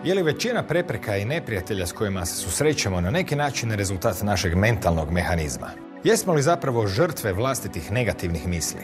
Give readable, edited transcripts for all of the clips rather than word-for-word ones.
Je li većina prepreka i neprijatelja s kojima se susrećemo na neki način rezultat našeg mentalnog mehanizma? Jesmo li zapravo žrtve vlastitih negativnih misli?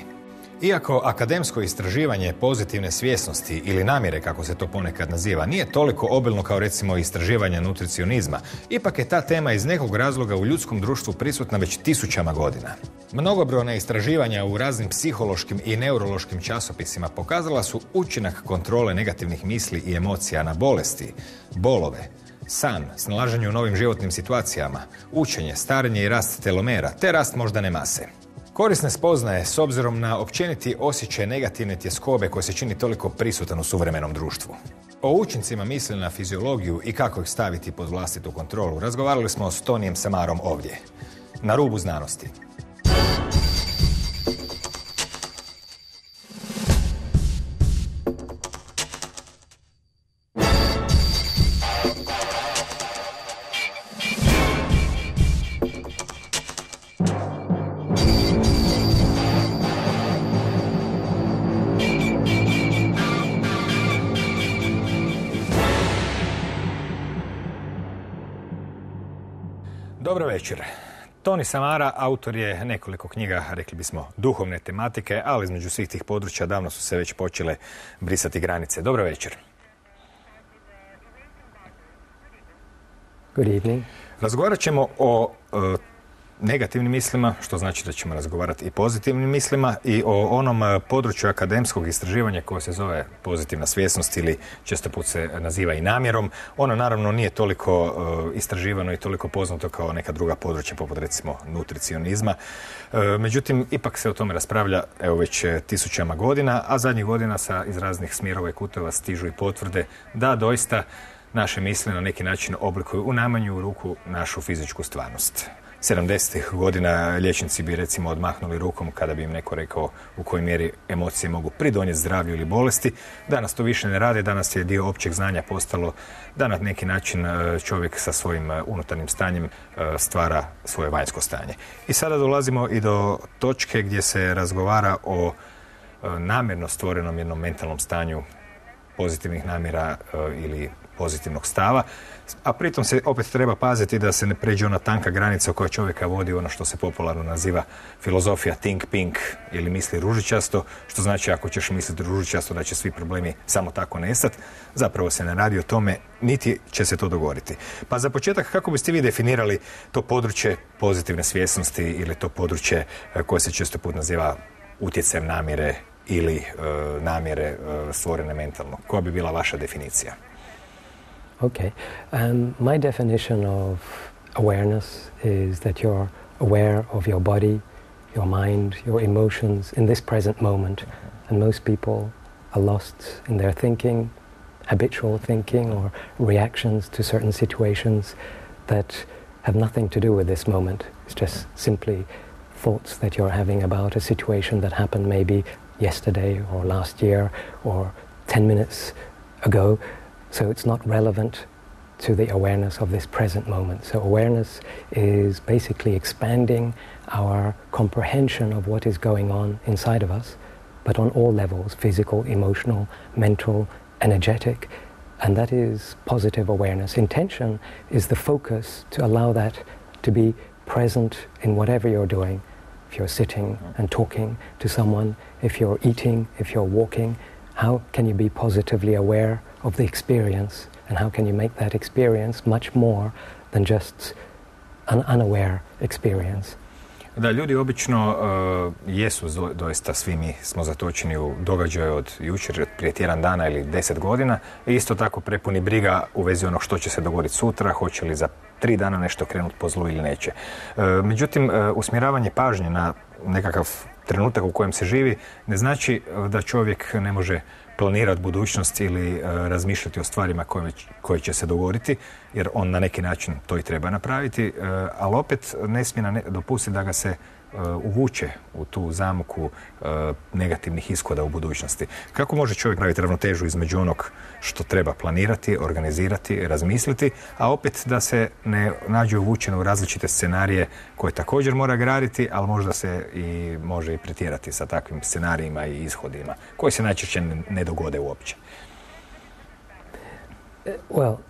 Iako akademsko istraživanje pozitivne svjesnosti ili namjere, kako se to ponekad naziva, nije toliko obilno kao recimo istraživanje nutricionizma, ipak je ta tema iz nekog razloga u ljudskom društvu prisutna već tisućama godina. Mnogobrojna istraživanja u raznim psihološkim i neurološkim časopisima pokazala su učinak kontrole negativnih misli i emocija na bolesti, bolove, san, snalaženje u novim životnim situacijama, učenje, starenje i rast telomera, te rast moždane mase. Korisne spoznaje s obzirom na općeniti osjećaj negativne tjeskobe koje se čini toliko prisutan u suvremenom društvu. O učincima misli na fiziologiju i kako ih staviti pod vlastitu kontrolu razgovarali smo s Tonijem Samarom ovdje, na Rubu Znanosti. Dobro večer. Toni Samara autor je nekoliko knjiga, rekli bismo, duhovne tematike, ali između svih tih područja davno su se već počele brisati granice. Dobro večer. Good evening. Razgovarat ćemo o negativnim mislima, što znači da ćemo razgovarati i pozitivnim mislima, i o onom području akademskog istraživanja koje se zove pozitivna svjesnost ili često put se naziva i namjerom. Ono naravno nije toliko istraživano i toliko poznato kao neka druga područja poput recimo nutricionizma. Međutim, ipak se o tome raspravlja evo već tisućama godina, a zadnjih godina iz raznih smjerova i kutova stižu i potvrde da doista naše misli na neki način oblikuju u najmanju ruku našu fizičku stvarnost. 70. godina liječnici bi recimo odmahnuli rukom kada bi im neko rekao u kojoj mjeri emocije mogu pridonijeti zdravlju ili bolesti. Danas to više ne rade, danas je dio općeg znanja postalo da na neki način čovjek sa svojim unutarnjim stanjem stvara svoje vanjsko stanje. I sada dolazimo i do točke gdje se razgovara o namjerno stvorenom jednom mentalnom stanju pozitivnih namjera ili pozitivnog stava, a pritom se opet treba paziti da se ne pređe ona tanka granica koja čovjeka vodi ono što se popularno naziva filozofija think pink ili misli ružičasto, što znači ako ćeš misliti ružičasto da će svi problemi samo tako nestati. Zapravo se ne radi o tome, niti će se to dogoditi. Pa za početak, kako biste vi definirali to područje pozitivne svjesnosti ili to područje koje se često put naziva utjecajem namjere ili namjere stvorene mentalno? Koja bi bila vaša definicija? Okay. My definition of awareness is that you're aware of your body, your mind, your emotions in this present moment. And most people are lost in their thinking, habitual thinking or reactions to certain situations that have nothing to do with this moment. It's just simply thoughts that you're having about a situation that happened maybe yesterday or last year or 10 minutes ago. So it's not relevant to the awareness of this present moment. So awareness is basically expanding our comprehension of what is going on inside of us, but on all levels, physical, emotional, mental, energetic, and that is positive awareness. Intention is the focus to allow that to be present in whatever you're doing. If you're sitting and talking to someone, if you're eating, if you're walking, how can you be positively aware of the experience, and how can you make that experience much more than just an unaware experience? Da, ljudi obično jesu doista, svi mi smo zatočeni u događaju od jučer, prije tjedan dana ili 10 godina, i isto tako prepuni briga u vezi onog što će se dogoditi sutra, hoće li za 3 dana nešto krenuti po zlu ili neće. Međutim, usmjeravanje pažnje na nekakav trenutak u kojem se živi ne znači da čovjek ne može planirati budućnost ili razmišljati o stvarima koje će se dogoditi, jer on na neki način to i treba napraviti, ali opet ne smije dopustiti da ga se uvuče u tu zamku negativnih ishoda u budućnosti. Kako može čovjek praviti ravnotežu između onog što treba planirati, organizirati, razmisliti, a opet da se ne nađe uvučen u različite scenarije koje također mora graditi, ali možda se i može i pretjerati sa takvim scenarijima i ishodima koji se najčešće ne dogode uopće? Well,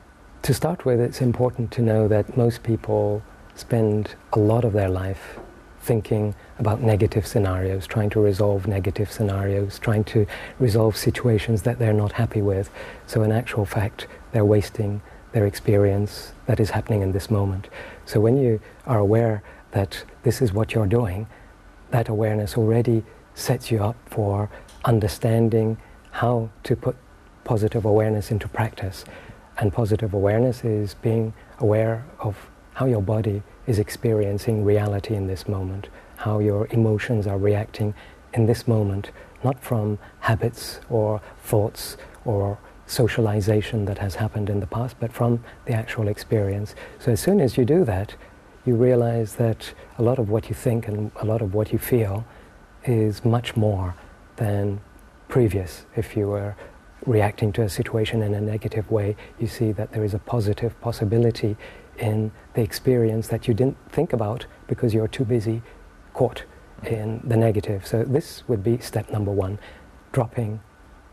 to start with, it's important to know that most people spend a lot of their life thinking about negative scenarios, trying to resolve negative scenarios, trying to resolve situations that they're not happy with. So in actual fact, they're wasting their experience that is happening in this moment. So when you are aware that this is what you're doing, that awareness already sets you up for understanding how to put positive awareness into practice. And positive awareness is being aware of how your body is experiencing reality in this moment, how your emotions are reacting in this moment, not from habits or thoughts or socialization that has happened in the past, but from the actual experience. So as soon as you do that, you realize that a lot of what you think and a lot of what you feel is much more than previous. If you were reacting to a situation in a negative way, you see that there is a positive possibility in the experience that you didn't think about because you're too busy caught in the negative. So this would be step number one, dropping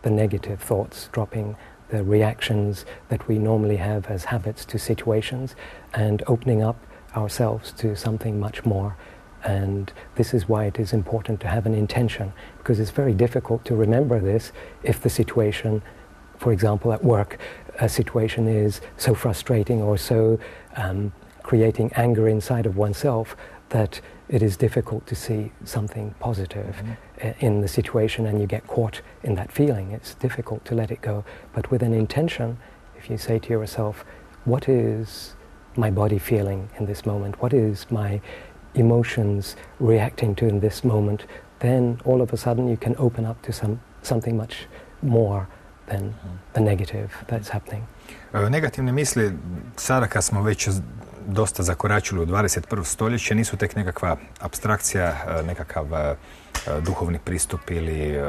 the negative thoughts, dropping the reactions that we normally have as habits to situations, and opening up ourselves to something much more. And this is why it is important to have an intention, because it's very difficult to remember this if the situation, for example at work, a situation is so frustrating or so creating anger inside of oneself that it is difficult to see something positive in the situation, and you get caught in that feeling. It's difficult to let it go. But with an intention, if you say to yourself, what is my body feeling in this moment? What is my emotions reacting to in this moment? Then all of a sudden you can open up to something much more than the negative that's happening. Negativne misli, sada kad smo već dosta zakoračili u 21. stoljeće, nisu tek nekakva apstrakcija, nekakav duhovni pristup ili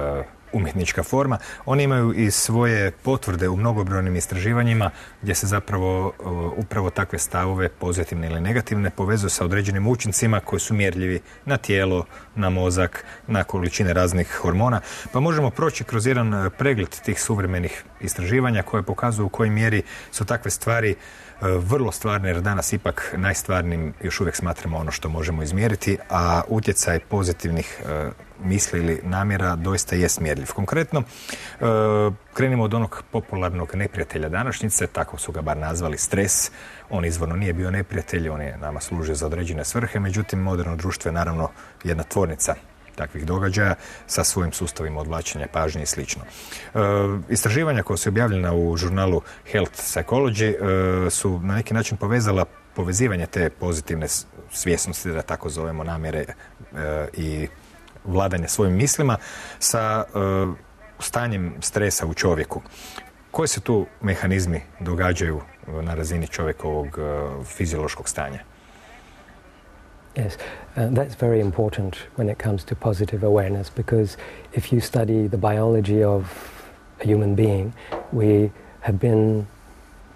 umjetnička forma. Oni imaju i svoje potvrde u mnogobrojnim istraživanjima gdje se zapravo upravo takve stavove, pozitivne ili negativne, povezuju sa određenim učincima koji su mjerljivi na tijelo, na mozak, na količine raznih hormona. Pa možemo proći kroz jedan pregled tih suvremenih istraživanja koje pokazuju u kojoj mjeri su takve stvari vrlo stvarne, jer danas ipak najstvarnijim još uvijek smatramo ono što možemo izmjeriti, a utjecaj pozitivnih misli ili namjera doista jest mjerljiv. Konkretno, krenimo od onog popularnog neprijatelja današnjice, tako su ga bar nazvali, stres. On izvorno nije bio neprijatelj, on je nama služio za određene svrhe, međutim moderno društvo je naravno jedna tvornica takvih događaja sa svojim sustavima odvlačenja pažnje i slično. Istraživanja koja su objavljena u žurnalu Physiology su na neki način povezala povezivanje te pozitivne svjesnosti, da tako zovemo, namjere i vladanje svojim mislima sa stanjem stresa u čovjeku. Koji se tu mehanizmi događaju na razini čovjekovog fiziološkog stanja? Yes, that's very important when it comes to positive awareness, because if you study the biology of a human being, we have been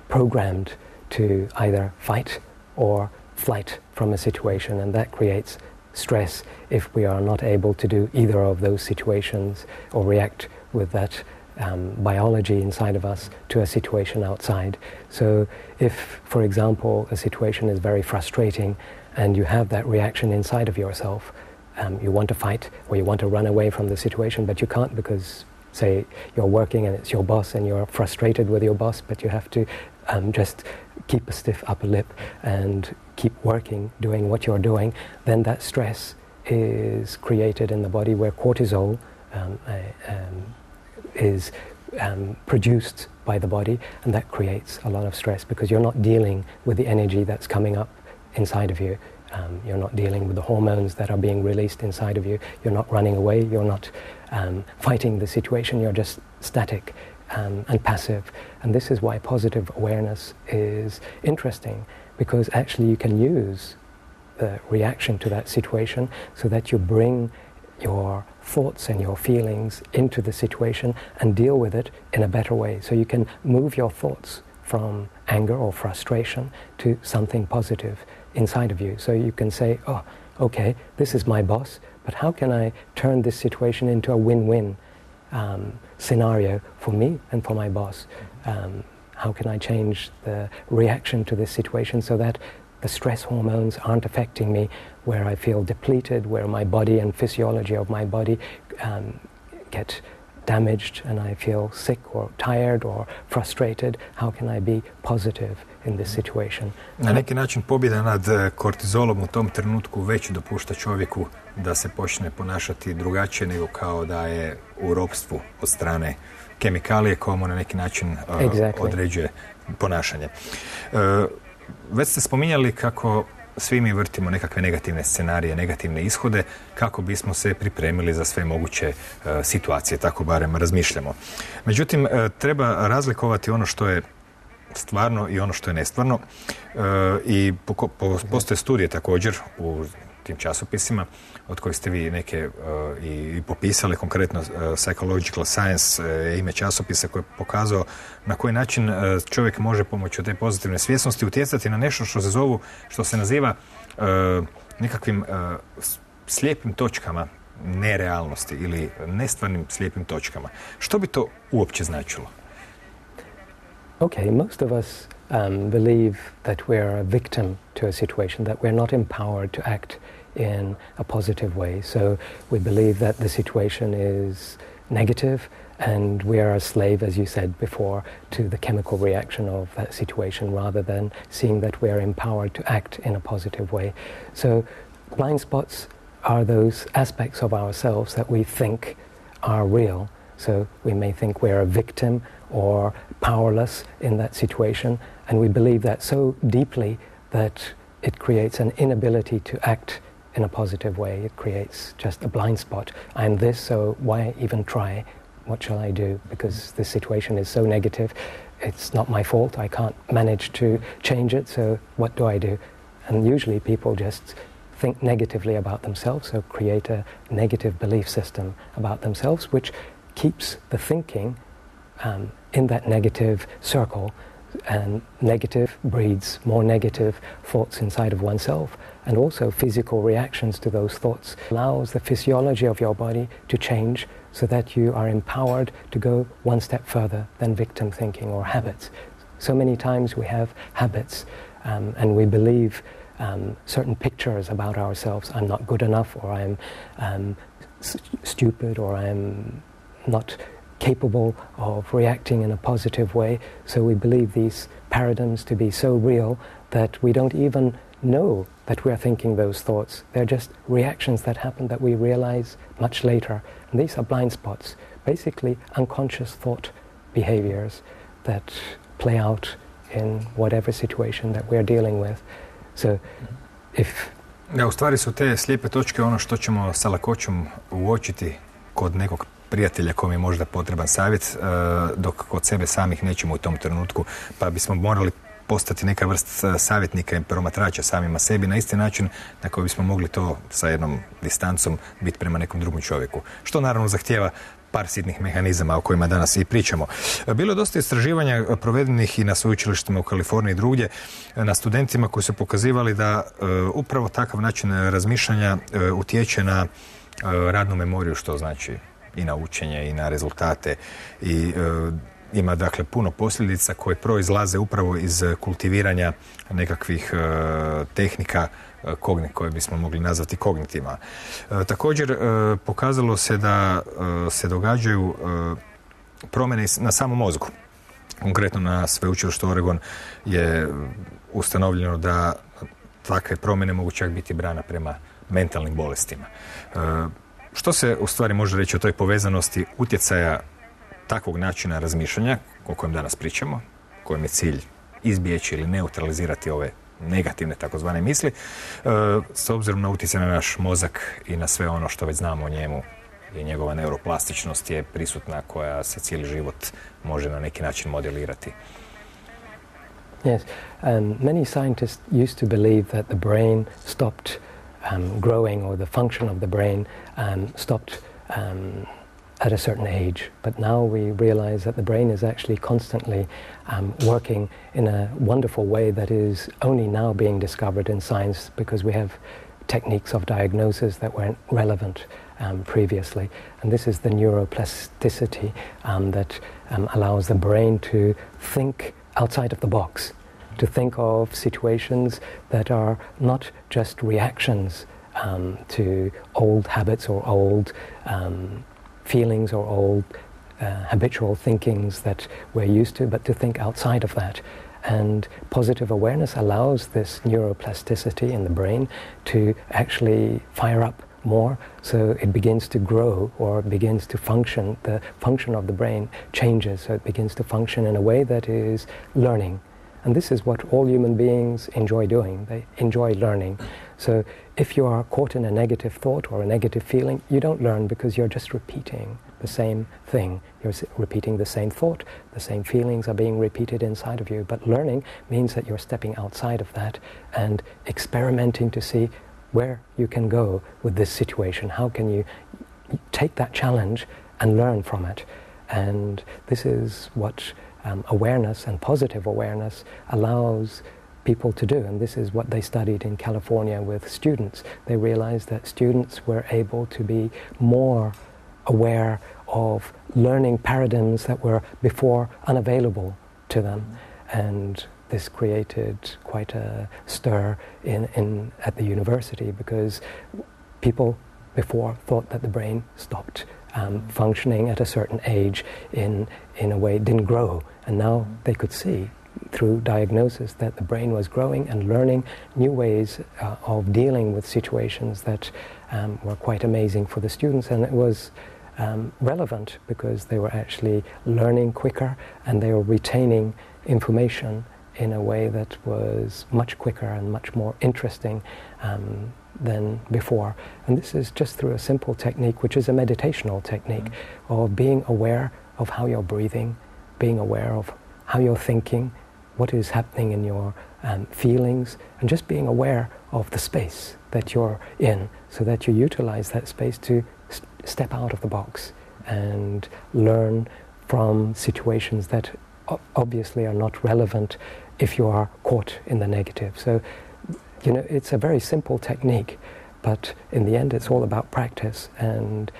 programmed to either fight or flight from a situation, and that creates stress if we are not able to do either of those situations or react with that biology inside of us to a situation outside. So if, for example, a situation is very frustrating and you have that reaction inside of yourself, you want to fight or you want to run away from the situation, but you can't because, say, you're working and it's your boss and you're frustrated with your boss, but you have to just keep a stiff upper lip and keep working, doing what you're doing, then that stress is created in the body where cortisol is produced by the body, and that creates a lot of stress because you're not dealing with the energy that's coming up inside of you. You're not dealing with the hormones that are being released inside of you. You're not running away. You're not fighting the situation. You're just static and passive. And this is why positive awareness is interesting, because actually you can use the reaction to that situation so that you bring your thoughts and your feelings into the situation and deal with it in a better way. So you can move your thoughts from anger or frustration to something positive inside of you. So you can say, oh, okay, this is my boss, but how can I turn this situation into a win-win scenario for me and for my boss? how can I change the reaction to this situation so that the stress hormones aren't affecting me, where I feel depleted, where my body and physiology of my body get damaged and I feel sick or tired or frustrated. How can I be positive in this situation? Na neki način pobjeda nad kortizolom u tom trenutku već dopušta čovjeku da se počne ponašati drugačije nego kao da je u ropstvu od strane kemikalije koja mu na neki način određuje ponašanje. Već ste spominjali kako svi mi vrtimo nekakve negativne scenarije, negativne ishode kako bismo se pripremili za sve moguće situacije, tako barem razmišljamo. Međutim, treba razlikovati ono što je stvarno i ono što je nestvarno i postoje studije također u tim časopisima od kojih ste vi neke i popisali, konkretno Psychological Science ime časopisa koji je pokazao na koji način čovjek može pomoću te pozitivne svjesnosti utjecati na nešto što se naziva nekakvim slijepim točkama nerealnosti ili nestvarnim slijepim točkama. Što bi to uopće značilo? Okay, most of us believe that we're a victim to a situation, that we're not empowered to act in a positive way. So we believe that the situation is negative and we are a slave, as you said before, to the chemical reaction of that situation rather than seeing that we are empowered to act in a positive way. So blind spots are those aspects of ourselves that we think are real. So we may think we're a victim or powerless in that situation, and we believe that so deeply that it creates an inability to act in a positive way. It creates just a blind spot. I'm this, so why even try? What shall I do? Because this situation is so negative. It's not my fault. I can't manage to change it, so what do I do? And usually people just think negatively about themselves, so create a negative belief system about themselves, which keeps the thinking in that negative circle, and negative breeds more negative thoughts inside of oneself, and also physical reactions to those thoughts allows the physiology of your body to change so that you are empowered to go one step further than victim thinking or habits. So many times we have habits and we believe certain pictures about ourselves. I'm not good enough, or I'm stupid, or I'm not capable of reacting in a positive way. So we believe these paradigms to be so real that we don't even know that we are thinking those thoughts. They're just reactions that happen that we realize much later. And these are blind spots, basically unconscious thought behaviors that play out in whatever situation that we are dealing with. So u stvari su te slijepe točke ono što ćemo sa lakoćom uočiti kod nekog prijatelja kojem je možda potreban savjet, dok kod sebe samih nećemo u tom trenutku, pa bismo morali postati neka vrst savjetnika i promatrača samima sebi na isti način na koji bismo mogli to sa jednom distancom biti prema nekom drugom čovjeku. Što naravno zahtijeva par sitnih mehanizama o kojima danas i pričamo. Bilo je dosta istraživanja provedenih i na sveučilištima u Kaliforniji i drugdje na studentima koji su pokazivali da upravo takav način razmišljanja utječe na radnu memoriju, što znači i na učenje i na rezultate i ima dakle puno posljedica koje proizlaze upravo iz kultiviranja nekakvih tehnika koje bismo mogli nazvati kognitivima. Također pokazalo se da se događaju promjene na samom mozgu. Konkretno na sveučilištu Oregon je ustanovljeno da takve promjene mogu čak biti brana prema mentalnim bolestima. Što se u stvari može reći o toj povezanosti utjecaja takvog načina razmišljanja o kojem danas pričamo, kojem je cilj izbjeći ili neutralizirati ove negativne takozvane misli, s obzirom na utjecaj na naš mozak i na sve ono što već znamo o njemu, i njegova neuroplastičnost je prisutna koja se cijeli život može na neki način modelirati. Yes, many scientists used to believe that the brain stopped growing, or the function of the brain stopped at a certain age. But now we realize that the brain is actually constantly working in a wonderful way that is only now being discovered in science, because we have techniques of diagnosis that weren't relevant previously. And this is the neuroplasticity that allows the brain to think outside of the box, to think of situations that are not just reactions to old habits or old feelings or old habitual thinkings that we're used to, but to think outside of that. And positive awareness allows this neuroplasticity in the brain to actually fire up more, so it begins to grow or begins to function. The function of the brain changes, so it begins to function in a way that is learning. And this is what all human beings enjoy doing. They enjoy learning. So if you are caught in a negative thought or a negative feeling, you don't learn because you're just repeating the same thing. You're repeating the same thought, the same feelings are being repeated inside of you. But learning means that you're stepping outside of that and experimenting to see where you can go with this situation. How can you take that challenge and learn from it? And this is what awareness and positive awareness allows people to do. And this is what they studied in California with students. They realized that students were able to be more aware of learning paradigms that were before unavailable to them. And this created quite a stir at the university, because people before thought that the brain stopped functioning at a certain age in a way it didn't grow, and now they could see through diagnosis that the brain was growing and learning new ways of dealing with situations that were quite amazing for the students. And it was relevant because they were actually learning quicker and they were retaining information in a way that was much quicker and much more interesting than before. And this is just through a simple technique, which is a meditational technique of being aware of how you're breathing, being aware of how you're thinking, what is happening in your feelings, and just being aware of the space that you're in, so that you utilize that space to step out of the box and learn from situations that obviously are not relevant if you are caught in the negative. So, you know, it's a very simple technique, but in the end it's all about practice. And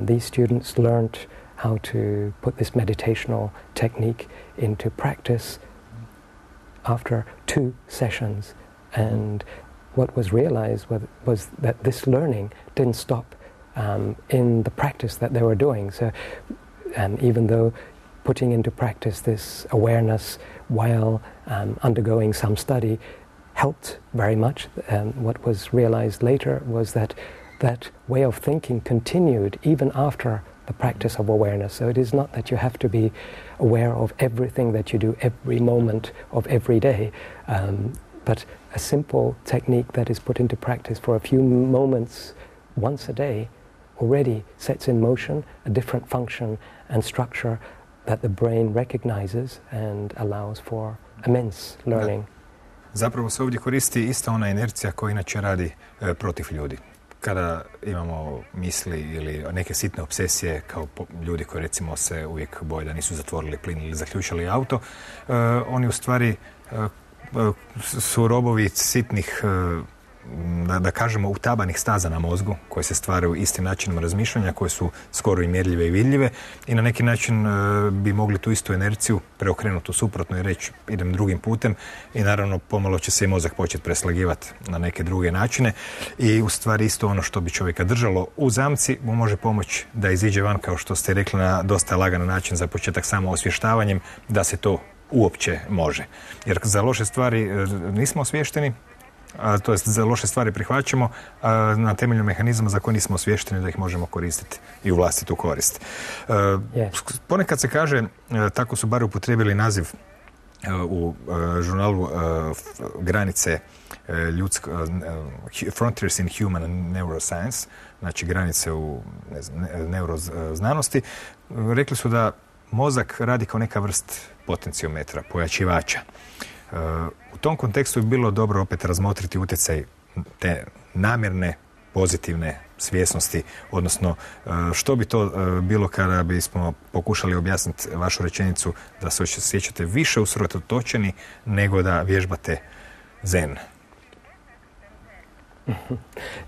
these students learned how to put this meditational technique into practice after 2 sessions. And what was realized was that this learning didn't stop in the practice that they were doing. So even though putting into practice this awareness while undergoing some study helped very much, what was realized later was that that way of thinking continued even after the practice of awareness. So it is not that you have to be aware of everything that you do every moment of every day, but a simple technique that is put into practice for a few moments once a day already sets in motion a different function and structure that the brain recognizes and allows for immense learning. Zapravo se ovdje koristi ista ona inercija koja inače radi protiv ljudi. Kada imamo misli ili neke sitne obsesije, kao ljudi koji recimo se uvijek boje da nisu zatvorili plin ili zaključali auto, oni u stvari su robovi sitnih, da kažemo, utabanih staza na mozgu koje se stvaraju istim načinom razmišljanja, koje su skoro i mjerljive i vidljive, i na neki način bi mogli tu istu inerciju preokrenuti u suprotno i reći idem drugim putem, i naravno pomalo će se i mozak početi preslagivati na neke druge načine, i u stvari isto ono što bi čovjeka držalo u zamci mu može pomoći da iziđe van, kao što ste rekli, na dosta lagan način, za početak samo osvještavanjem da se to uopće može. Jer za loše stvari nismo osviješteni, to jest za loše stvari prihvaćamo na temelju mehanizma za koje nismo osviješteni da ih možemo koristiti i u vlastitu korist. Ponekad se kaže, tako su bar upotrijebili naziv u žurnalu granice Frontiers in Human Neuroscience, znači granice u neuroznanosti, rekli su da mozak radi kao neka vrst potenciometra, pojačivača. U tom kontekstu bi bilo dobro opet razmotriti utjecaj te namjerne pozitivne svjesnosti, odnosno što bi to bilo kada bismo pokušali objasniti vašu rečenicu da se osjećate više usredotočeni nego da vježbate zen.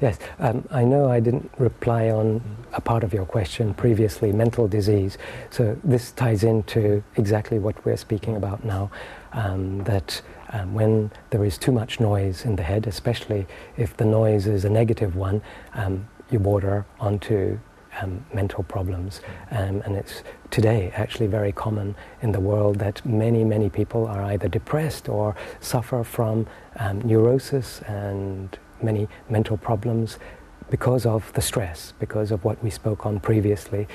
Yes, I know I didn't reply on a part of your question previously, mental disease. So this ties into exactly what we're speaking about now, that when there is too much noise in the head, especially if the noise is a negative one, you border onto mental problems. And it's today actually very common in the world that many people are either depressed or suffer from neurosis and many mental problems because of the stress, because of what we spoke on previously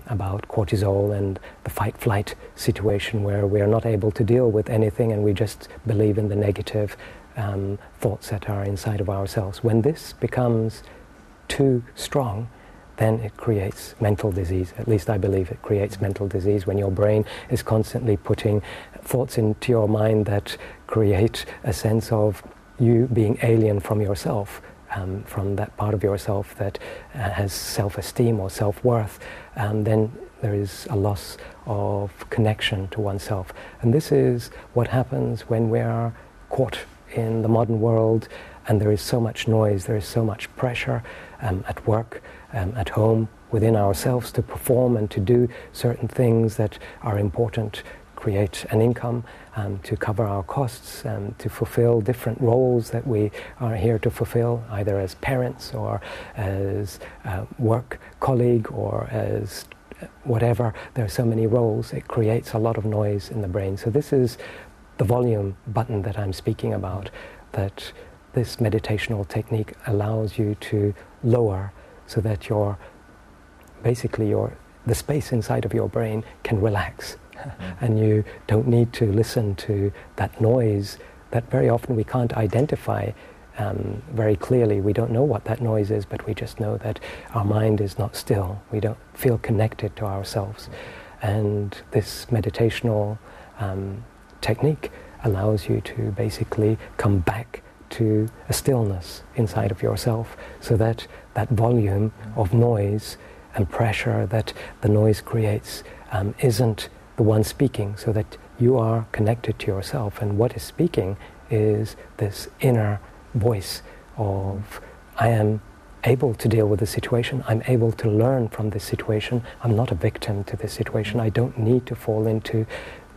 about cortisol and the fight-flight situation where we are not able to deal with anything and we just believe in the negative thoughts that are inside of ourselves. When this becomes too strong, then it creates mental disease. At least I believe it creates mental disease when your brain is constantly putting thoughts into your mind that create a sense of you being alien from yourself, from that part of yourself that has self-esteem or self-worth. Then there is a loss of connection to oneself. And this is what happens when we are caught in the modern world and there is so much noise, there is so much pressure at work, at home, within ourselves to perform and to do certain things that are important, create an income, to cover our costs, to fulfill different roles that we are here to fulfill, either as parents or as a work colleague or as whatever. There are so many roles, it creates a lot of noise in the brain. So this is the volume button that I'm speaking about, that this meditational technique allows you to lower so that the space inside of your brain can relax. And you don't need to listen to that noise that very often we can't identify very clearly. We don't know what that noise is, but we just know that our mind is not still. We don't feel connected to ourselves. And this meditational technique allows you to basically come back to a stillness inside of yourself, so that that volume of noise and pressure that the noise creates isn't the one speaking, so that you are connected to yourself. And what is speaking is this inner voice of, I am able to deal with the situation, I'm able to learn from this situation, I'm not a victim to this situation, I don't need to fall into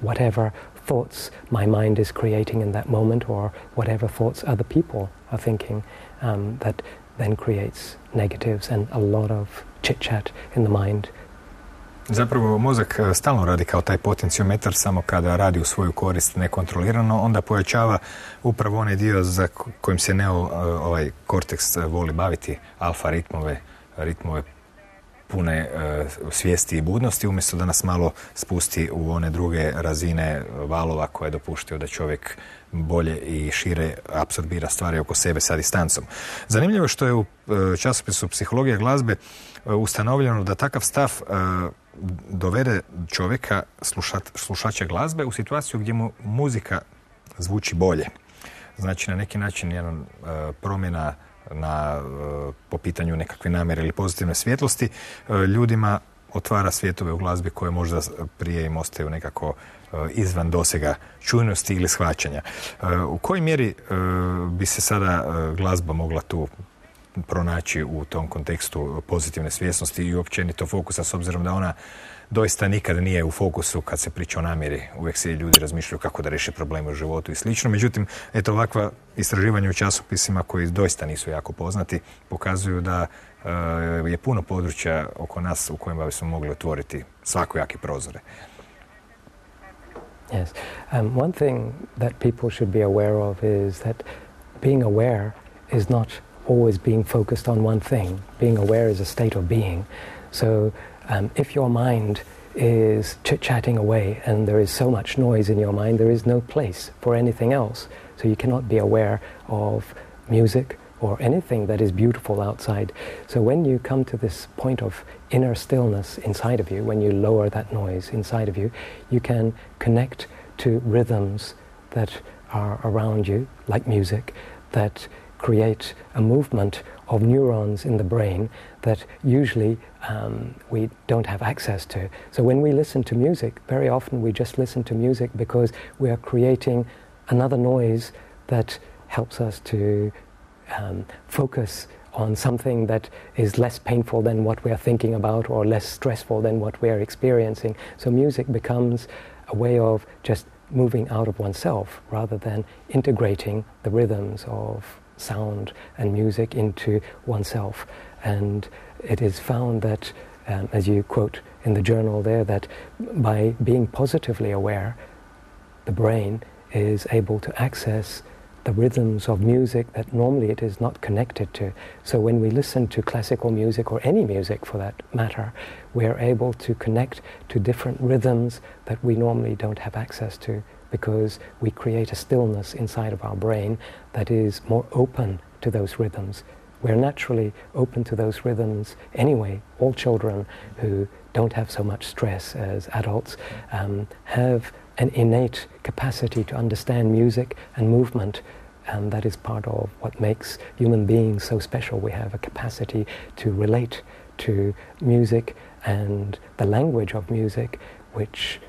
whatever thoughts my mind is creating in that moment, or whatever thoughts other people are thinking, that then creates negatives and a lot of chit-chat in the mind. Zapravo mozak stalno radi kao taj potenciometar, samo kada radi u svoju korist nekontrolirano, onda pojačava upravo onaj dio za kojim se ovaj korteks voli baviti, alfa ritmove pune svijesti i budnosti, umjesto da nas malo spusti u one druge razine valova koje dopuštaju da čovjek bolje i šire apsorbira stvari oko sebe sa distancom. Zanimljivo što je u časopisu Psihologija glazbe ustanovljeno da takav stav dovede čovjeka, slušača glazbe, u situaciju gdje mu muzika zvuči bolje. Znači, na neki način jedna promjena po pitanju nekakve namjere ili pozitivne svjetlosti ljudima otvara svjetove u glazbi koje možda prije im ostaju nekako izvan dosega čujnosti ili shvaćanja. U kojoj mjeri bi se sada glazba mogla tu pronaći u tom kontekstu pozitivne svjesnosti i općenito fokusa, s obzirom da ona doista nikad nije u fokusu kad se priča o namjeri. Uvijek se ljudi razmišljaju kako da riješe probleme u životu i slično. Međutim, eto, ovakva istraživanja u časopisima koji doista nisu jako poznati pokazuju da je puno područja oko nas u kojima bismo mogli otvoriti svakojake prozore. Yes. One thing that people should be aware of is that being aware is not always being focused on one thing. Being aware is a state of being. So if your mind is chit-chatting away and there is so much noise in your mind, there is no place for anything else. So you cannot be aware of music or anything that is beautiful outside. So when you come to this point of inner stillness inside of you, when you lower that noise inside of you, you can connect to rhythms that are around you, like music, that create a movement of neurons in the brain that usually we don't have access to. So when we listen to music, very often we just listen to music because we are creating another noise that helps us to focus on something that is less painful than what we are thinking about or less stressful than what we are experiencing. So music becomes a way of just moving out of oneself rather than integrating the rhythms of sound and music into oneself. And it is found that, as you quote in the journal there, that by being positively aware, the brain is able to access the rhythms of music that normally it is not connected to. So when we listen to classical music, or any music for that matter, we are able to connect to different rhythms that we normally don't have access to, because we create a stillness inside of our brain that is more open to those rhythms. We're naturally open to those rhythms anyway. All children who don't have so much stress as adults have an innate capacity to understand music and movement, and that is part of what makes human beings so special. We have a capacity to relate to music and the language of music, which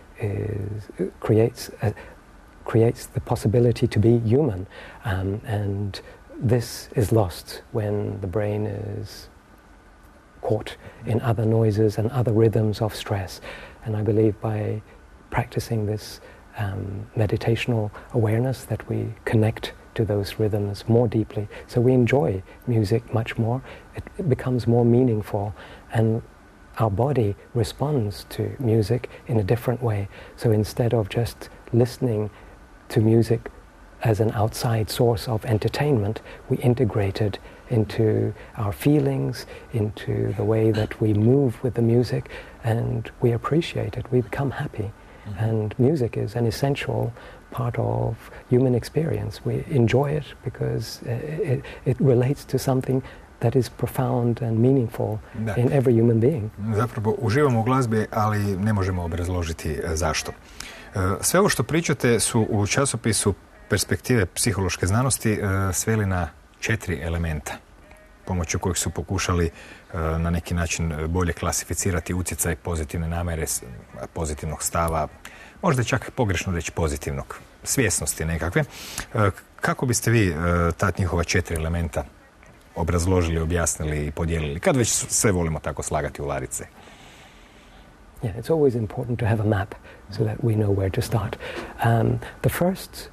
creates the possibility to be human, and this is lost when the brain is caught in other noises and other rhythms of stress. And I believe by practicing this meditational awareness that we connect to those rhythms more deeply, so we enjoy music much more, it becomes more meaningful, and our body responds to music in a different way. So instead of just listening to music as an outside source of entertainment, we integrate it into our feelings, into the way that we move with the music, and we appreciate it, we become happy. Mm-hmm. And music is an essential part of human experience. We enjoy it because it relates to something that is profound and meaningful in every human being. Zapravo uživamo u glazbi, ali ne možemo obrazložiti zašto. Sve ovo što pričate su u časopisu Perspektive psihološke znanosti sveli na 4 elementa, pomoću kojih su pokušali na neki način bolje klasificirati utjecaj pozitivne namjere, pozitivnog stava, možda čak pogrešno reći pozitivnog, svjesnosti nekakve. Kako biste vi ta njihova 4 elementa obrazložili, objasnili i podijelili, kad već sve volimo tako slagati u ladice? Yeah, it's always important to have a map so that we know where to start. The first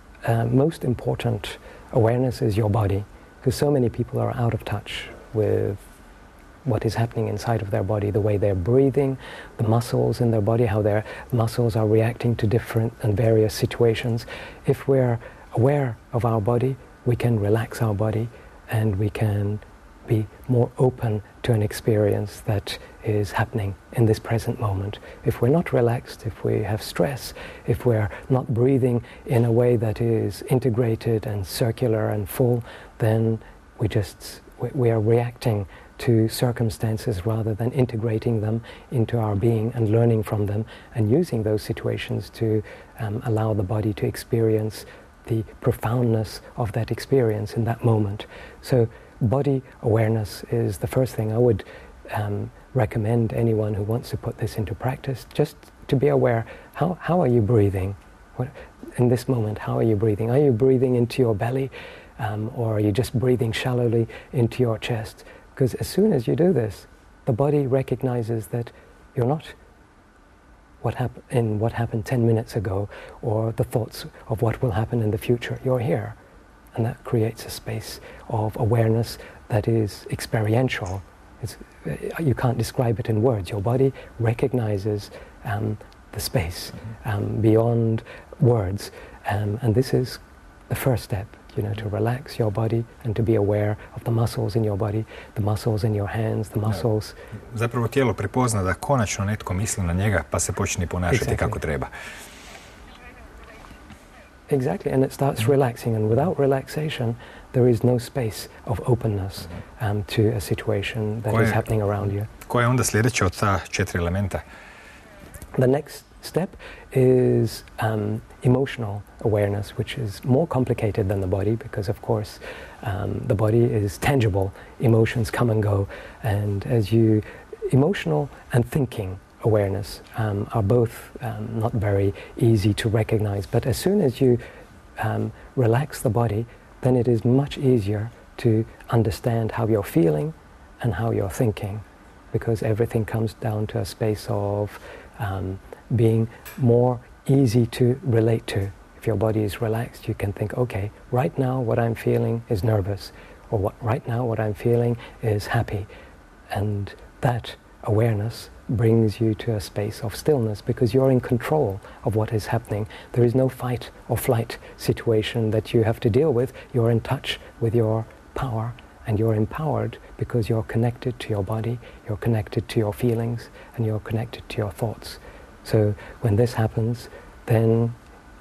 most important awareness is your body, because so many people are out of touch with what is happening inside of their body, the way they're breathing, the muscles in their body, how their muscles are reacting to different and various situations. If we're aware of our body, we can relax our body and we can be more open to an experience that is happening in this present moment. If we're not relaxed, if we have stress, if we're not breathing in a way that is integrated and circular and full, then we are reacting to circumstances rather than integrating them into our being and learning from them and using those situations to allow the body to experience the profoundness of that experience in that moment. So body awareness is the first thing I would recommend anyone who wants to put this into practice, just to be aware, how are you breathing? In this moment, how are you breathing? Are you breathing into your belly, or are you just breathing shallowly into your chest? Because as soon as you do this, the body recognizes that you're not what happened 10 minutes ago, or the thoughts of what will happen in the future. You're here. And that creates a space of awareness that is experiential. You can't describe it in words. Your body recognizes the space beyond words. And this is the first step, to relax your body and to be aware of the muscles in your body, the muscles in your hands, the muscles. Zapravo tijelo prepozna da konačno netko misli na njega pa se počne ponašati kako treba. Exactly, and it starts relaxing, and without relaxation there is no space of openness to a situation that is happening around you. Koja je onda sljedeća od ta 4 elementa? The next step is emotional awareness, which is more complicated than the body, because of course the body is tangible, emotions come and go, and emotional and thinking awareness are both not very easy to recognize, but as soon as you relax the body, then it is much easier to understand how you're feeling and how you're thinking, because everything comes down to a space of being more easy to relate to. If your body is relaxed, you can think, okay, right now what I'm feeling is nervous, or right now what I'm feeling is happy. And that awareness brings you to a space of stillness, because you're in control of what is happening. There is no fight or flight situation that you have to deal with. You're in touch with your power, and you're empowered because you're connected to your body, you're connected to your feelings, and you're connected to your thoughts. So when this happens, then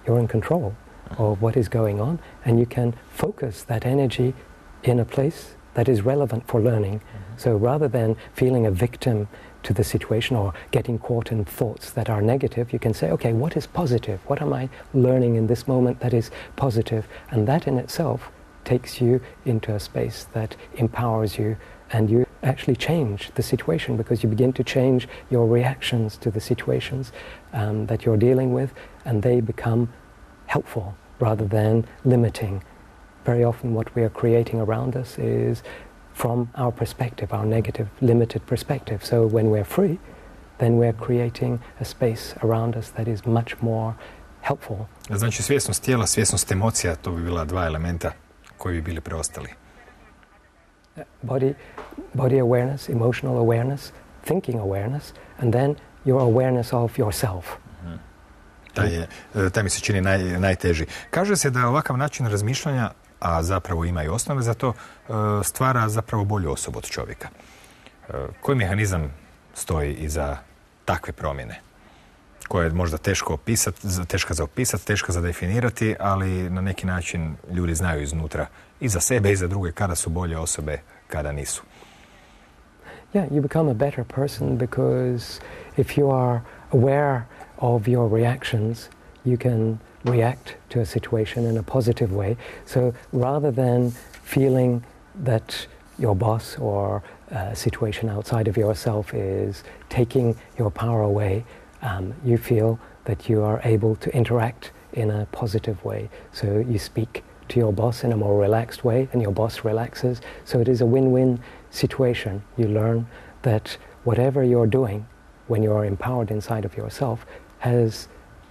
you're in control of what is going on, and you can focus that energy in a place that is relevant for learning. So rather than feeling a victim to the situation or getting caught in thoughts that are negative, you can say, okay, what is positive? What am I learning in this moment that is positive? And that in itself takes you into a space that empowers you, and you actually change the situation, because you begin to change your reactions to the situations that you're dealing with, and they become helpful rather than limiting. Very often what we are creating around us is from our perspective, our negative, limited perspective. So when we're free, then we're creating a space around us that is much more helpful. Znači svjesnost tijela, svjesnost emocija, to bi bila dva elementa koji bi bili preostali. Body awareness, emotional awareness, thinking awareness, and then your awareness of yourself. Taj mi se čini najteži. Kaže se da ovakav način razmišljanja, a zapravo ima i osnove za to, stvara zapravo bolju osobu od čovjeka. Koji mehanizam stoji iza takve promjene? Koja je možda teška za opisati, teška za definirati, ali na neki način ljudi znaju iznutra i za sebe i za druge kada su bolje osobe, kada nisu. Yeah, you become a better person because if you are aware of your reactions, you can react to a situation in a positive way. So rather than feeling that your boss or a situation outside of yourself is taking your power away, you feel that you are able to interact in a positive way. So you speak to your boss in a more relaxed way, and your boss relaxes. So it is a win-win situation. You learn that whatever you're doing when you're empowered inside of yourself has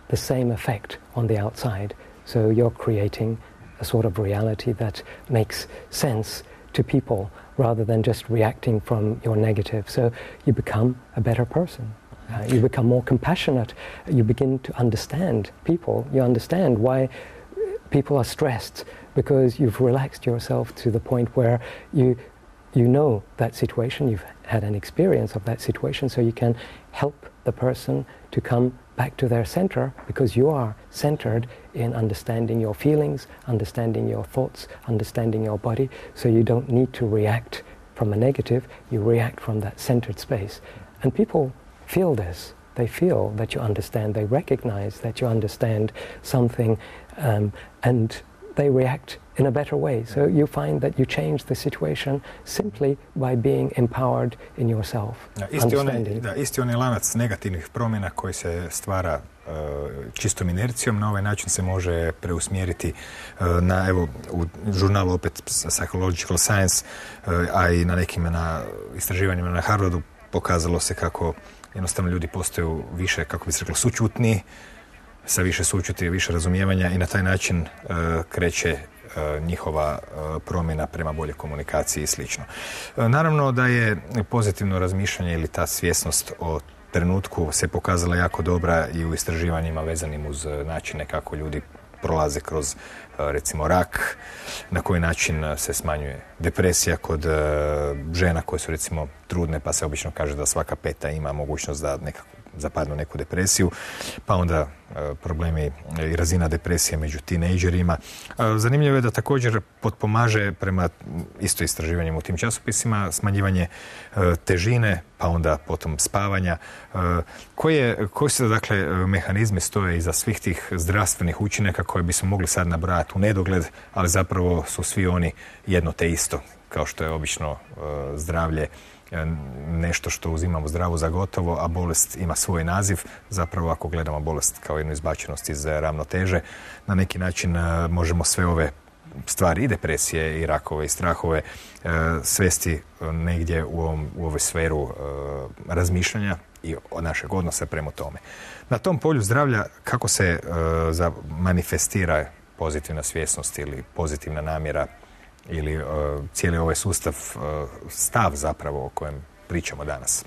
the same effect on the outside. So you're creating a sort of reality that makes sense to people rather than just reacting from your negative. So you become a better person. You become more compassionate. You begin to understand people. You understand why people are stressed, because you've relaxed yourself to the point where you know that situation, you've had an experience of that situation, so you can help the person to come back to their center, because you are centered in understanding your feelings, understanding your thoughts, understanding your body, so you don't need to react from a negative, you react from that centered space. And people feel this. They feel that you understand, they recognize that you understand something, and they react in a better way. So you find that you change the situation simply by being empowered in yourself. Isti onaj lanac negativnih promjena koji se stvara čistom inercijom, na ovaj način se može preusmjeriti na, evo, u žurnalu opet Psychological Science, a i na nekim istraživanjima na Harvardu pokazalo se kako jednostavno ljudi postaju više, kako bi se reklo, sućutni, sa više sućuti, više razumijevanja, i na taj način kreće njihova promjena prema bolje komunikaciji i slično. Naravno da je pozitivno razmišljanje ili ta svjesnost o trenutku se pokazala jako dobra i u istraživanjima vezanim uz načine kako ljudi prolaze kroz, recimo, rak, na koji način se smanjuje depresija kod žena koje su, recimo, trudne, pa se obično kaže da svaka peta ima mogućnost da zapadnu neku depresiju, pa onda problemi i razina depresije među tinejdžerima. Zanimljivo je da također potpomaže, prema isto istraživanjem u tim časopisima, smanjivanje težine, pa onda potom spavanja. Koji se, dakle, mehanizmi stoje iza svih tih zdravstvenih učinaka koje bismo mogli sad nabrajati u nedogled, ali zapravo su svi oni jedno te isto, kao što je obično zdravlje nešto što uzimamo zdravo za gotovo, a bolest ima svoj naziv. Zapravo, ako gledamo bolest kao jednu izbačenost iz ravnoteže, na neki način možemo sve ove stvari i depresije i rakove i strahove svesti negdje u ovoj sferu razmišljanja i našeg odnosa prema tome. Na tom polju zdravlja kako se manifestira pozitivna svjesnost ili pozitivna namjera ili cijeli ovaj sustav, stav zapravo o kojem pričamo danas?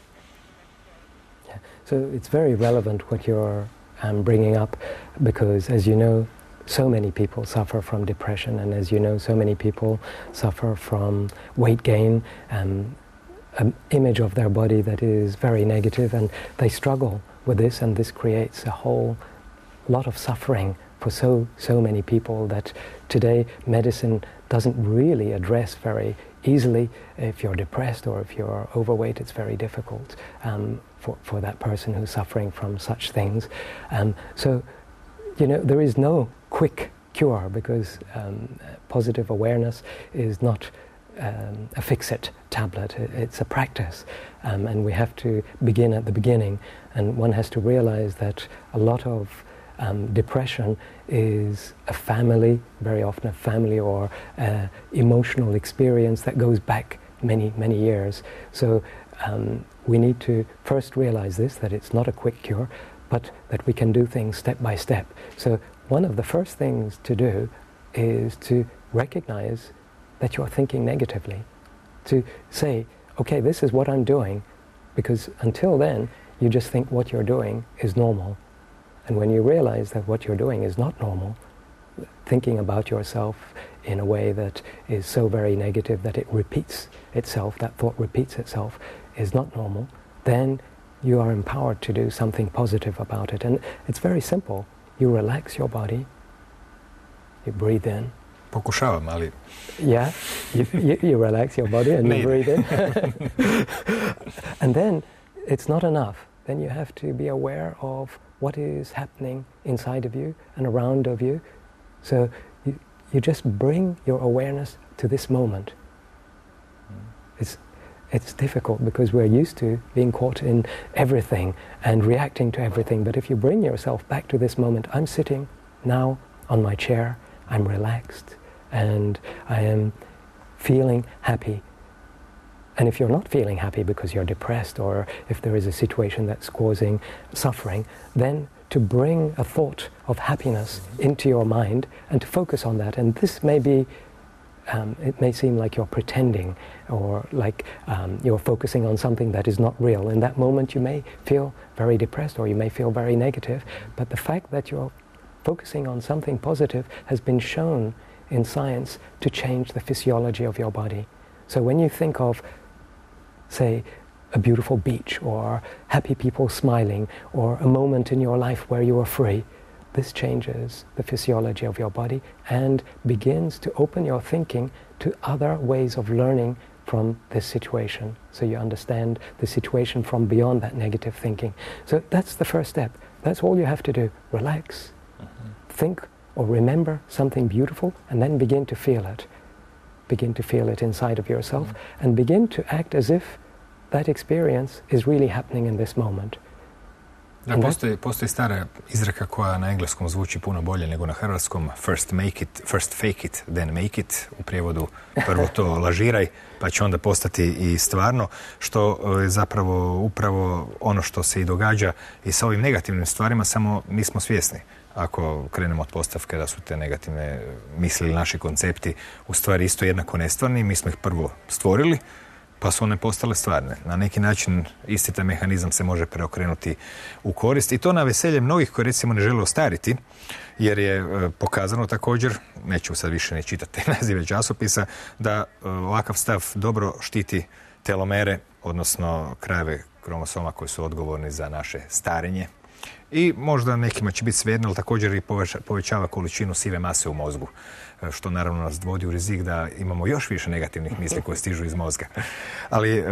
Yeah. So it's very relevant what you're bringing up, because as you know, so many people suffer from depression, and as you know, so many people suffer from weight gain and an image of their body that is very negative, and they struggle with this, and this creates a whole lot of suffering for so many people that today medicine doesn't really address very easily. If you're depressed or if you're overweight, it's very difficult for that person who's suffering from such things. So, you know, there is no quick cure, because positive awareness is not a fix-it tablet. It's a practice, and we have to begin at the beginning, and one has to realize that a lot of depression is very often a family or emotional experience that goes back many years. So we need to first realize this, that it's not a quick cure, but that we can do things step by step. So one of the first things to do is to recognize that you're thinking negatively. To say, okay, this is what I'm doing, because until then you just think what you're doing is normal. And when you realize that what you're doing is not normal, thinking about yourself in a way that is so very negative that it repeats itself, that thought repeats itself, is not normal, then you are empowered to do something positive about it. And it's very simple. You relax your body, you breathe in. Pokušavam, ali... Yeah, you relax your body and you breathe in. And then it's not enough. Then you have to be aware of what is happening inside of you and around of you. So you just bring your awareness to this moment. It's difficult because we're used to being caught in everything and reacting to everything. But if you bring yourself back to this moment, I'm sitting now on my chair, I'm relaxed, and I am feeling happy. And if you're not feeling happy because you're depressed, or if there is a situation that's causing suffering, then to bring a thought of happiness into your mind and to focus on that. And this may be, it may seem like you're pretending, or like you're focusing on something that is not real. In that moment you may feel very depressed, or you may feel very negative, but the fact that you're focusing on something positive has been shown in science to change the physiology of your body. So when you think of, say, a beautiful beach, or happy people smiling, or a moment in your life where you are free, this changes the physiology of your body and begins to open your thinking to other ways of learning from this situation. So you understand the situation from beyond that negative thinking. So that's the first step. That's all you have to do. Relax, think or remember something beautiful, and then begin to feel it. Begin to feel it inside of yourself, and begin to act as if that experience is really happening in this moment. Da, postoji stara izreka koja na engleskom zvuči puno bolje nego na hrvatskom. First fake it, then make it. U prijevodu prvo to lažiraj, pa će onda postati i stvarno, što je zapravo upravo ono što se i događa i sa ovim negativnim stvarima, samo nismo svjesni. Ako krenemo od postavke da su te negativne misli ili naši koncepti u stvari isto jednako nestvarni, mi smo ih prvo stvorili, pa su one postale stvarne. Na neki način isti taj mehanizam se može preokrenuti u korist, i to na veselje mnogih koji recimo ne žele ostariti, jer je pokazano također, neću sad više ne čitati nazive časopisa, da ovakav stav dobro štiti telomere, odnosno krajeve kromosoma koji su odgovorni za naše starenje. I možda nekima će biti svejedno, ali također i povećava količinu sive mase u mozgu, što naravno nas dovodi u rizik da imamo još više negativnih misli koje stižu iz mozga. Ali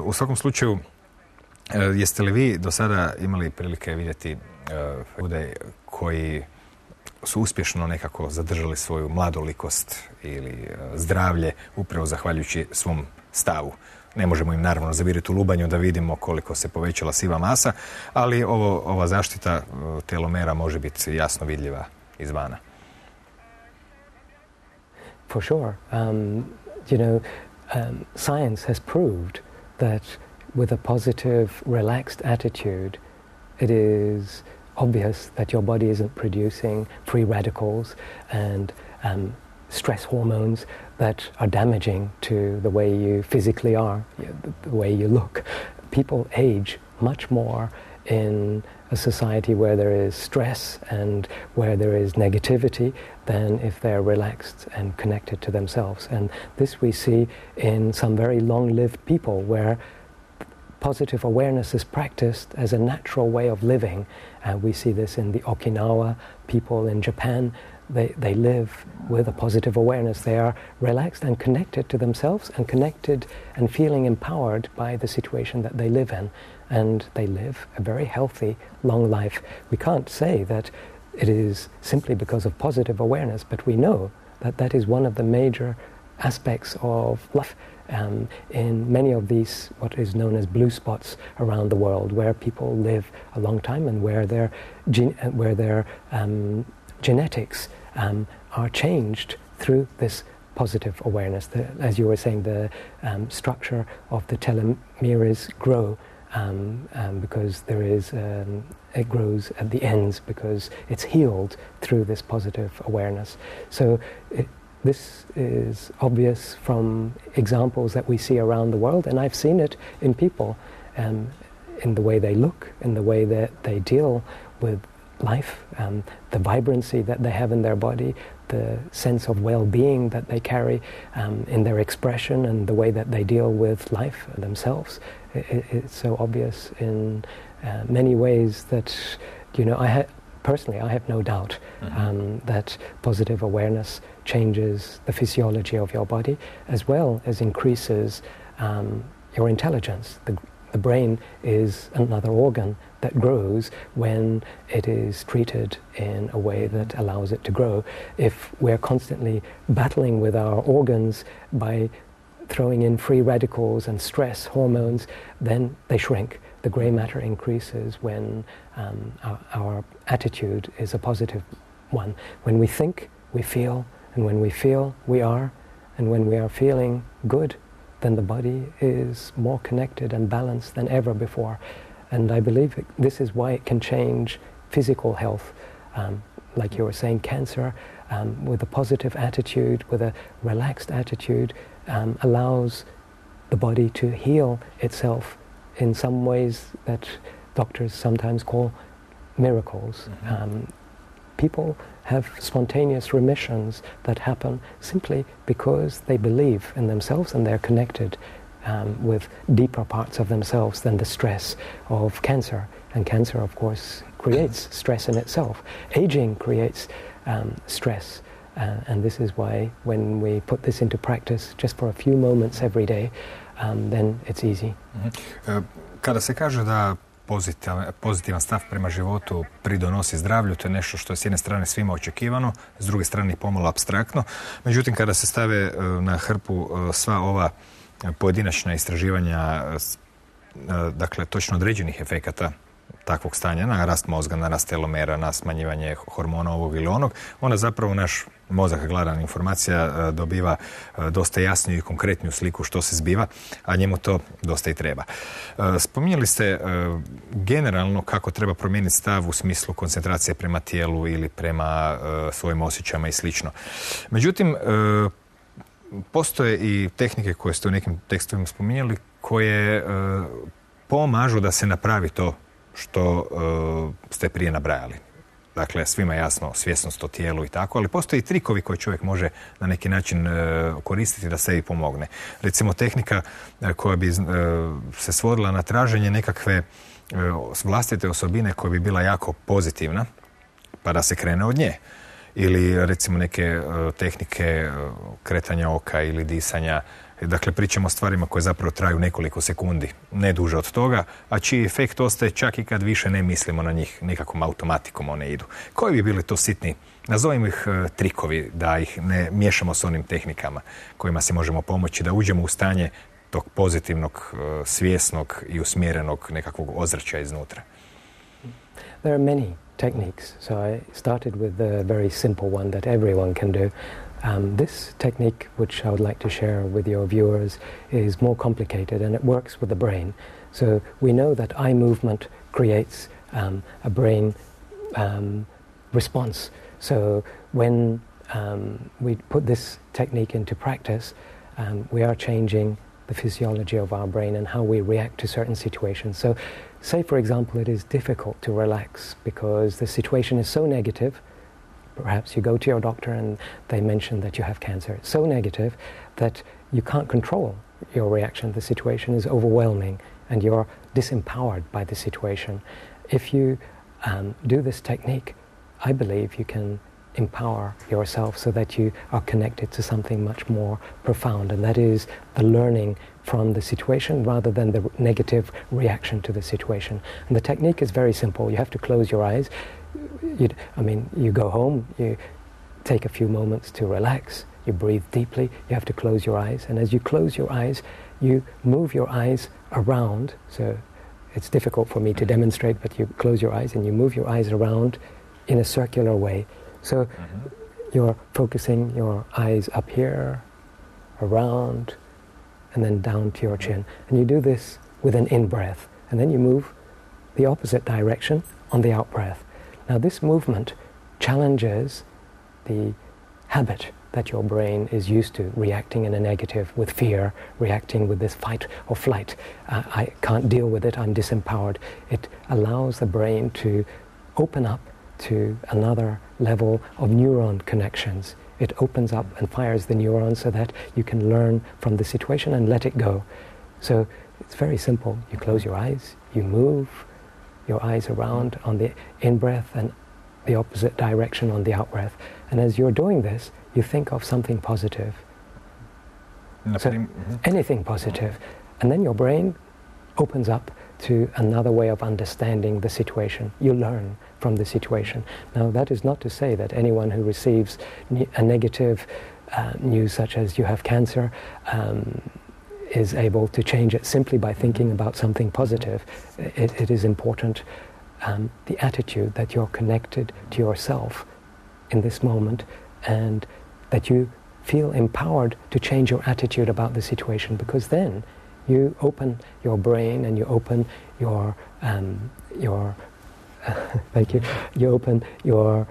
u svakom slučaju, jeste li vi do sada imali prilike vidjeti ljude koji su uspješno nekako zadržali svoju mladolikost ili zdravlje upravo zahvaljujući svom stavu? Ne možemo im naravno zaviriti u lubanju da vidimo koliko se povećala siva masa, ali ova zaštita telomera može biti jasno vidljiva izvana. for sure. Science has proved that with a positive, relaxed attitude, it is obvious that your body isn't producing free radicals and stress hormones that are damaging to the way you physically are, the way you look. People age much more in a society where there is stress and where there is negativity than if they're relaxed and connected to themselves. And this we see in some very long-lived people where positive awareness is practiced as a natural way of living. We see this in the Okinawa people in Japan. They live with a positive awareness. They are relaxed and connected to themselves and connected and feeling empowered by the situation that they live in. And they live a very healthy, long life. We can't say that it is simply because of positive awareness, but we know that that is one of the major aspects of life. In many of these, what is known as blue spots around the world, where people live a long time and where their genetics are changed through this positive awareness. As you were saying, the structure of the telomeres grow because there is it grows at the ends because it's healed through this positive awareness. So this is obvious from examples that we see around the world, and I've seen it in people, in the way they look, in the way that they deal with life, the vibrancy that they have in their body, the sense of well-being that they carry in their expression and the way that they deal with life themselves. It's so obvious in many ways that, personally, I have no doubt that positive awareness changes the physiology of your body as well as increases your intelligence. The brain is another organ that grows when it is treated in a way that allows it to grow. If we're constantly battling with our organs by throwing in free radicals and stress hormones, then they shrink. The grey matter increases when our attitude is a positive one. When we think, we feel, and when we feel, we are, and when we are feeling good, then the body is more connected and balanced than ever before. And I believe this is why it can change physical health. Like you were saying, cancer, with a positive attitude, with a relaxed attitude, allows the body to heal itself in some ways that doctors sometimes call miracles. People have spontaneous remissions that happen simply because they believe in themselves and they're connected with deeper parts of themselves than the stress of cancer. And cancer, of course, creates stress in itself. Aging creates stress. And this is why when we put this into practice just for a few moments every day, then it's easy. Kada se kaže da pozitivan stav prema životu pridonosi zdravlju, to je nešto što je s jedne strane svima očekivano, s druge strane pomalo apstraktno. Međutim, kada se stave na hrpu sva ova pojedinačna istraživanja, dakle, točno određenih efekata takvog stanja, na rast mozga, na rast telomera, na smanjivanje hormona ovog ili onog, onda zapravo naš mozak, gladan informacija, dobiva dosta jasniju i konkretniju sliku što se zbiva, a njemu to dosta i treba. Spominjali ste generalno kako treba promijeniti stav u smislu koncentracije prema tijelu ili prema svojim osjećajima i slično. Međutim, postoje i tehnike koje ste u nekim tekstovima spominjali koje pomažu da se napravi to što ste prije nabrajali. Dakle, svima je jasno svjesnost o tijelu i tako, ali postoje i trikovi koje čovjek može na neki način koristiti da sebi pomogne. Recimo, tehnika koja bi se svodila na traženje nekakve vlastite osobine koja bi bila jako pozitivna, pa da se krene od nje. Ili recimo neke tehnike kretanja oka ili disanja. Dakle, pričamo o stvarima koje zapravo traju nekoliko sekundi, ne duže od toga, a čiji efekt ostaje čak i kad više ne mislimo na njih, nekakvom automatikom one idu. Koji bi bili to sitni, nazovimo ih trikovi, da ih ne miješamo s onim tehnikama kojima se možemo pomoći, da uđemo u stanje tog pozitivnog, svjesnog i usmjerenog nekakvog ozračja iznutra? There are many techniques. So I started with the very simple one that everyone can do. This technique, which I would like to share with your viewers, is more complicated, and it works with the brain. So we know that eye movement creates a brain response. So when we put this technique into practice, we are changing the physiology of our brain and how we react to certain situations. So say, for example, it is difficult to relax because the situation is so negative. Perhaps you go to your doctor and they mention that you have cancer. It's so negative that you can't control your reaction. The situation is overwhelming and you're disempowered by the situation. If you do this technique, I believe you can empower yourself so that you are connected to something much more profound, and that is the learning from the situation rather than the negative reaction to the situation. And the technique is very simple. You have to close your eyes. You go home, you take a few moments to relax, you breathe deeply, you have to close your eyes, and as you close your eyes, you move your eyes around. So it's difficult for me to demonstrate, but you close your eyes and you move your eyes around in a circular way. So you're focusing your eyes up here, around, and then down to your chin. And you do this with an in-breath. And then you move the opposite direction on the out-breath. Now this movement challenges the habit that your brain is used to, reacting in a negative, with fear, reacting with this fight or flight. I can't deal with it, I'm disempowered. It allows the brain to open up to another level of neuron connections. It opens up and fires the neurons so that you can learn from the situation and let it go. So it's very simple. You close your eyes, you move your eyes around on the in-breath and the opposite direction on the out-breath. And as you're doing this, you think of something positive. So anything positive. And then your brain opens up to another way of understanding the situation. You learn from the situation. Now that is not to say that anyone who receives a negative news such as you have cancer is able to change it simply by thinking about something positive. It is important, the attitude that you're connected to yourself in this moment and that you feel empowered to change your attitude about the situation, because then you open your brain and you open your thank you. You open your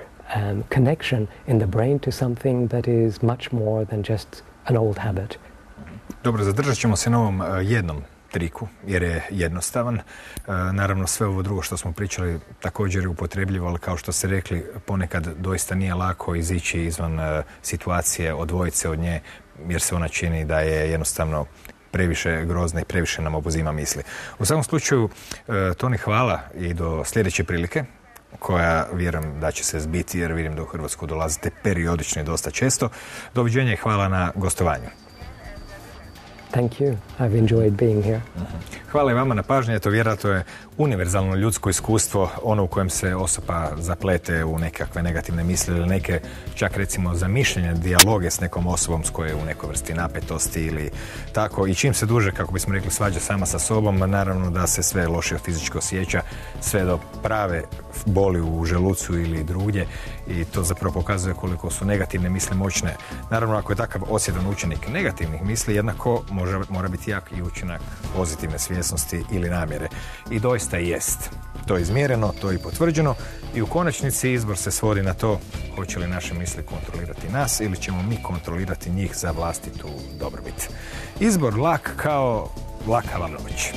connection in the brain to something that is much more than just an old habit. Dobro, zadržat ćemo se na ovom jednom triku, jer je jednostavan. Naravno, sve ovo drugo što smo pričali također je upotrebljivo, ali kao što ste rekli, ponekad doista nije lako izići izvan situacije, odvojiti se od nje, jer se ona čini da je jednostavno previše grozna i previše nam obuzima misli. U svakom slučaju, Toni, hvala i do sljedeće prilike, koja vjerujem da će se zbiti, jer vidim da u Hrvatsku dolazite periodično i dosta često. Doviđenja i hvala na gostovanju. Thank you. I've enjoyed being here. Hvala i vama na pažnji. To vjerojatno je univerzalno ljudsko iskustvo, ono u kojem se osoba zaplete u nekakve negativne misli ili neke, čak recimo zamišljene dijaloge s nekom osobom s koje je u nekoj vrsti napetosti ili tako. I čim se duže, kako bismo rekli, svađa sama sa sobom, naravno da se sve lošije fizički osjeća, sve do prave boli u želucu ili drugdje, i to zapravo pokazuje koliko su negativne misli moćne. Naravno, ako je takav osjedan učenik negativnih misli, jednako mora biti jak i učinak pozitivne svjesnosti ili namjere. I doista jest. To je izmjereno, to je i potvrđeno, i u konačnici izbor se svodi na to hoće li naše misli kontrolirati nas ili ćemo mi kontrolirati njih za vlastitu dobrobit. Izbor lak kao lakava noć.